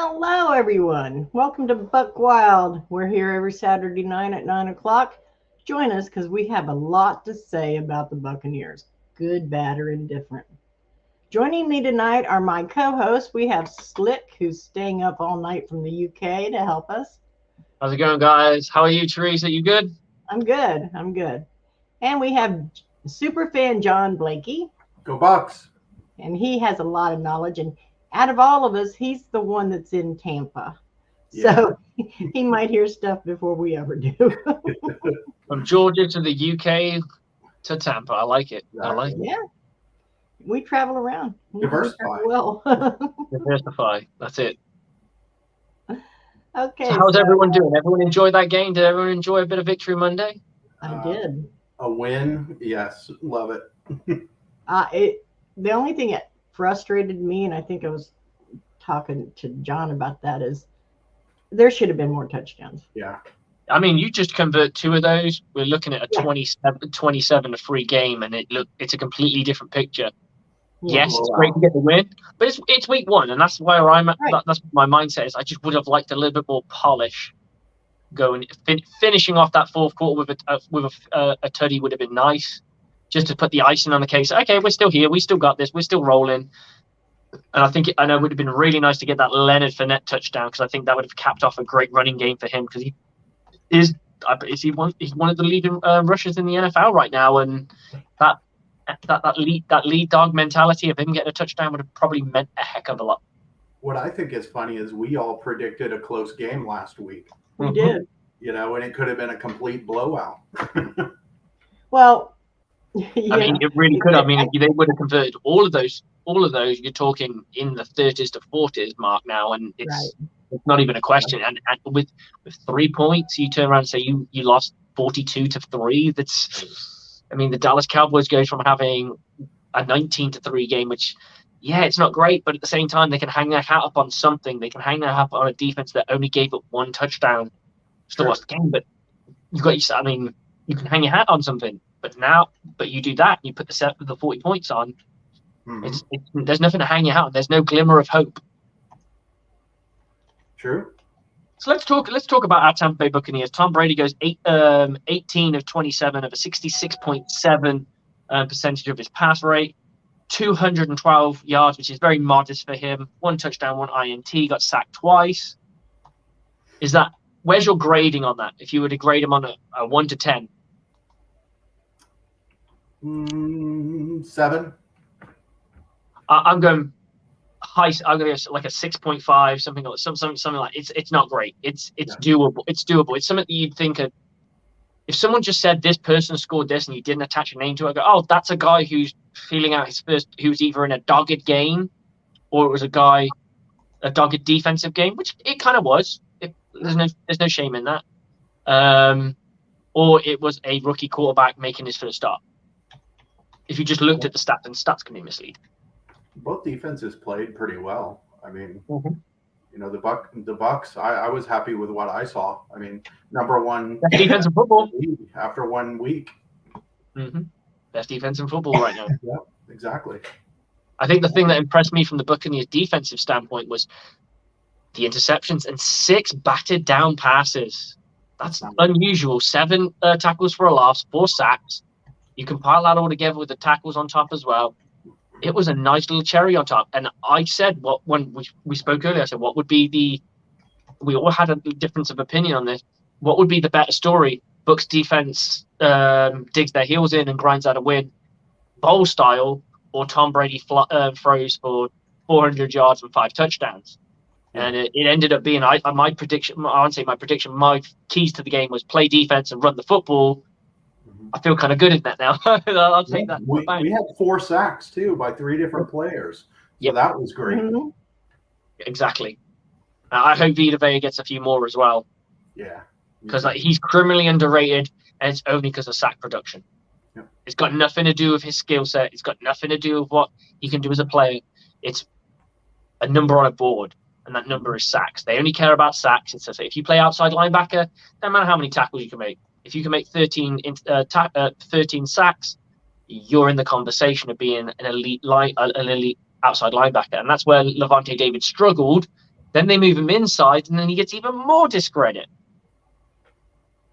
Hello, everyone. Welcome to Buck Wild. We're here every Saturday night at 9 o'clock. Join us because we have a lot to say about the Buccaneers, good, bad, or indifferent. Joining me tonight are my co-hosts. We have Slick, who's staying up all night from the UK to help us. How's it going, guys? How are you, Teresa? You good? I'm good. And we have superfan John Blakey. Go Bucs. And he has a lot of knowledge. And out of all of us, he's the one that's in Tampa. Yeah. So he might hear stuff before we ever do. From Georgia to the UK to Tampa. I like it. I like it. Yeah. We travel around. Diversify. Well. Diversify. That's it. Okay. So how's everyone doing? Everyone enjoy that game? Did everyone enjoy a bit of Victory Monday? I did. A win, yes, love it. The only thing that frustrated me, and I think I was talking to John about that, is there should have been more touchdowns. Yeah. I mean, you just convert two of those. We're looking at a 27 to 3 game, and it's a completely different picture. Yeah. Yes, it's great to get the win, but it's week one, and that's where I'm at. Right. That's my mindset is. I just would have liked a little bit more polish. Finishing off that fourth quarter with a tutty would have been nice, just to put the icing on the cake. Okay, we're still here. We still got this. We're still rolling. And I know it would have been really nice to get that Leonard Fournette touchdown, because I think that would have capped off a great running game for him, because he's one of the leading rushers in the NFL right now, and that lead dog mentality of him getting a touchdown would have probably meant a heck of a lot. What I think is funny is we all predicted a close game last week. We did. And it could have been a complete blowout. Well, I mean, it really could. I mean, if they would have converted all of those, you're talking in the 30s to 40s mark now, and it's not even a question. And with 3 points, you turn around and say you lost 42 to 3. I mean, the Dallas Cowboys goes from having a 19 to 3 game, which, it's not great, but at the same time, they can hang their hat up on something. They can hang their hat up on a defense that only gave up 1 touchdown. Still lost the game, but you can hang your hat on something. But you do that, you put the set with the 40 points on. Mm-hmm. There's nothing to hang your hat on. There's no glimmer of hope. True. So let's talk about our Tampa Bay Buccaneers. Tom Brady goes 18 of 27 of a 66.7 percentage of his pass rate, 212 yards, which is very modest for him. 1 touchdown, 1 INT, got sacked twice. Where's your grading on that? If you were to grade him on a 1 to 10. 7. I'm going high. I'm going to go like a 6.5, something like. It's not great. It's doable. It's doable. It's something that you'd think of. If someone just said this person scored this and you didn't attach a name to it, I go, oh, that's a guy who's feeling out his first, who's either in a dogged game, or it was a dogged defensive game, which it kind of was. There's no shame in that. Or it was a rookie quarterback making his first start. If you just looked at the stats, and stats can be misleading. Both defenses played pretty well. I mean, the Bucs. I was happy with what I saw. I mean, number one best defense in football after 1 week. Mm-hmm. Best defense in football right now. Yeah, exactly. I think the thing that impressed me from the Buccaneers' defensive standpoint was the interceptions and 6 batted down passes. That's unusual. 7 tackles for a loss, 4 sacks. You compile that all together with the tackles on top as well. It was a nice little cherry on top. And I said, when we spoke earlier, I said, what would be we all had a difference of opinion on this. What would be the better story? Bucs defense digs their heels in and grinds out a win, bowl style, or Tom Brady throws for 400 yards and 5 touchdowns. And it ended up being my prediction. I won't say my prediction. My keys to the game was play defense and run the football. I feel kind of good in that now. I'll take that. We had 4 sacks too by 3 different players. So that was great. Mm-hmm. Exactly. I hope Vita Vea gets a few more as well. Yeah. Because he's criminally underrated, and it's only because of sack production. Yep. It's got nothing to do with his skill set. It's got nothing to do with what he can do as a player. It's a number on a board, and that number is sacks. They only care about sacks. It's if you play outside linebacker, no matter how many tackles you can make. If you can make 13 sacks, you're in the conversation of being an elite outside linebacker, and that's where Levante David struggled Then they move him inside, and then he gets even more discredit.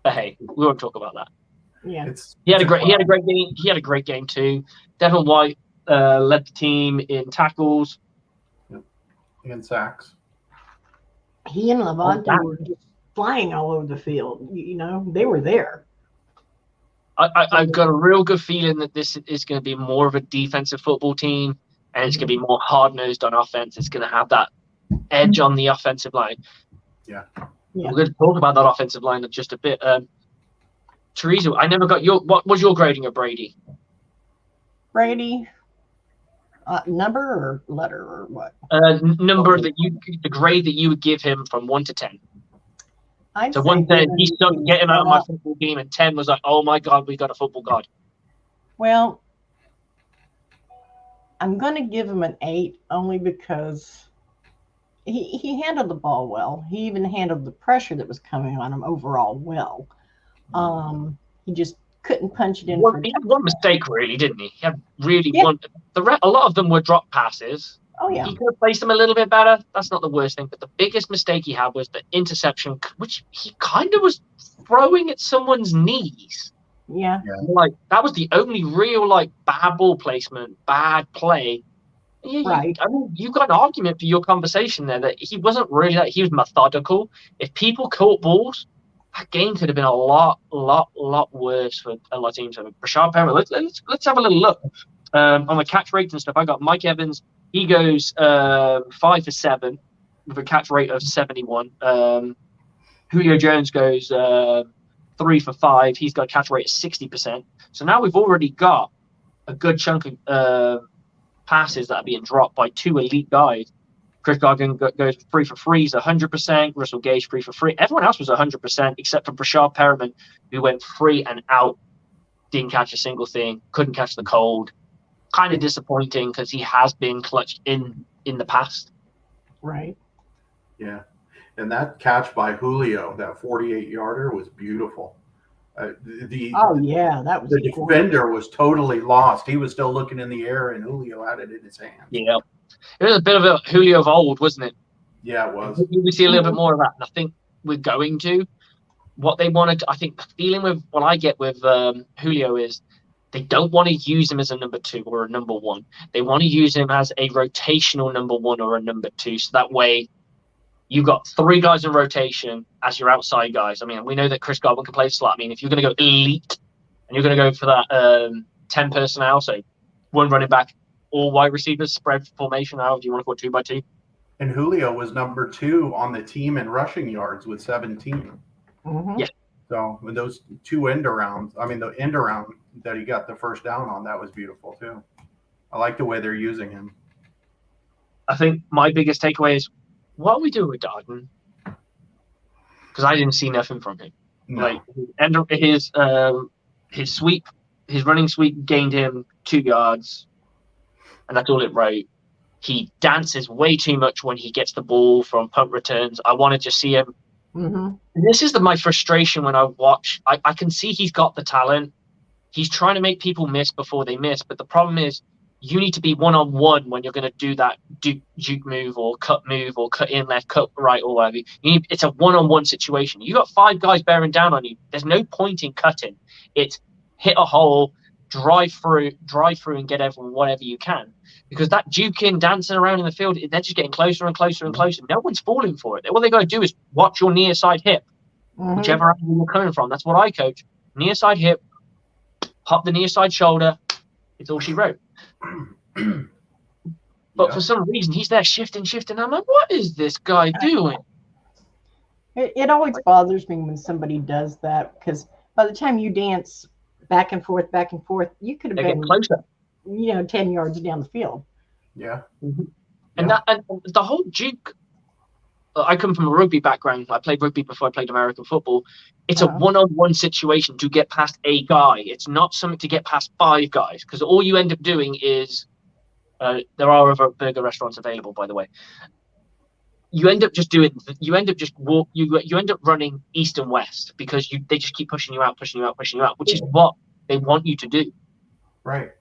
But hey, we won't talk about that. Yeah, he had a great game. He had a great game too. Devin White led the team in tackles, and sacks. He and Levante were just flying all over the field. You know, they were there. I've got a real good feeling that this is going to be more of a defensive football team, and it's going to be more hard-nosed on offense. It's going to have that edge on the offensive line. Yeah. We're going to talk about that offensive line in just a bit. Teresa, I never got what was your grading of Brady? Brady, number or letter or what? Number the grade that you would give him from 1 to 10. So 1 said he's still get him out of my football team, and 10 was like, oh my god, we got a football god. Well, I'm going to give him an 8 only because he handled the ball well. He even handled the pressure that was coming on him overall well. He just couldn't punch it in. He had one mistake, really, didn't he? He had really one. A lot of them were drop passes. Oh, yeah. He could have placed them a little bit better. That's not the worst thing. But the biggest mistake he had was the interception, which he kind of was throwing at someone's knees. Yeah. Like, that was the only real, bad ball placement, bad play. Right. I mean, you've got an argument for your conversation there that he wasn't really he was methodical. If people caught balls, that game could have been a lot worse for a lot of teams. Rashad Perriman, let's have a little look on the catch rates and stuff. I got Mike Evans. He goes 5 for 7 with a catch rate of 71. Julio Jones goes 3 for 5. He's got a catch rate of 60%. So now we've already got a good chunk of passes that are being dropped by 2 elite guys. Chris Godwin goes 3 for 3. He's 100%. Russell Gage 3 for 3. Everyone else was 100% except for Rashad Perriman, who went 3 and out. Didn't catch a single thing. Couldn't catch the cold. Kind of disappointing because he has been clutched in the past. Right. Yeah. And that catch by Julio, that 48-yarder, was beautiful. That was the defender was totally lost. He was still looking in the air, and Julio had it in his hand. Yeah. It was a bit of a Julio of old, wasn't it? Yeah, it was. We see a little bit more of that. And I think we're going to. What they wanted, I think, the feeling with what I get with Julio is they don't want to use him as a number 2 or a number 1. They want to use him as a rotational number 1 or a number 2. So that way, you've got 3 guys in rotation as your outside guys. I mean, we know that Chris Godwin can play slot. I mean, if you're going to go elite and you're going to go for that 10 personnel, so 1 running back, all wide receivers, spread formation, however you want to go 2x2. And Julio was number 2 on the team in rushing yards with 17. Mm-hmm. Yeah. So with those 2 end arounds, the end around that he got the first down on, that was beautiful too. I like the way they're using him. I think my biggest takeaway is, what are we doing with Darden? Because I didn't see nothing from him. No. His sweep, his running sweep gained him 2 yards, and that's all it wrote. He dances way too much when he gets the ball from punt returns. I want to just see him. Mm-hmm. This is my frustration when I watch. I can see he's got the talent. He's trying to make people miss before they miss, but the problem is you need to be one-on-one when you're going to do that juke move or cut in left, cut right, or whatever. It's a one-on-one situation. You got 5 guys bearing down on you. There's no point in cutting. It's hit a hole, drive through, and get everyone whatever you can. Because that juking, dancing around in the field, they're just getting closer and closer and closer. No one's falling for it. All they got to do is watch your near side hip, whichever angle you're coming from. That's what I coach. Near side hip, pop the near side shoulder. It's all she wrote. But for some reason, he's there shifting. I'm like, what is this guy doing? It always bothers me when somebody does that, because by the time you dance back and forth, you could have been closer. 10 yards down the field. Yeah. Mm-hmm. And the whole juke. I come from a rugby background. I played rugby before I played American football. It's a one-on-one situation to get past a guy. It's not something to get past 5 guys, because all you end up doing is there are other burger restaurants available, by the way. You end up just running east and west because they just keep pushing you out, which is what they want you to do. Right.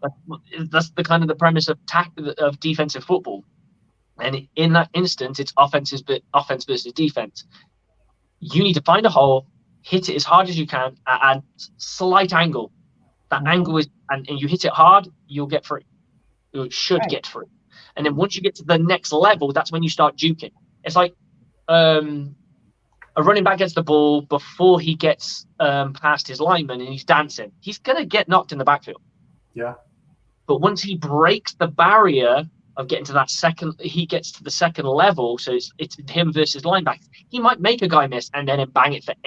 That's the kind of the premise of defensive football. And in that instance, it's offense versus defense. You need to find a hole, hit it as hard as you can at a slight angle. That angle is, and you hit it hard, you'll get through. You should get through. And then once you get to the next level, that's when you start juking. It's like a running back gets the ball before he gets past his lineman and he's dancing. He's going to get knocked in the backfield. Yeah. But once he breaks the barrier of getting to that second, he gets to the second level. So it's him versus linebackers. He might make a guy miss and then bang it for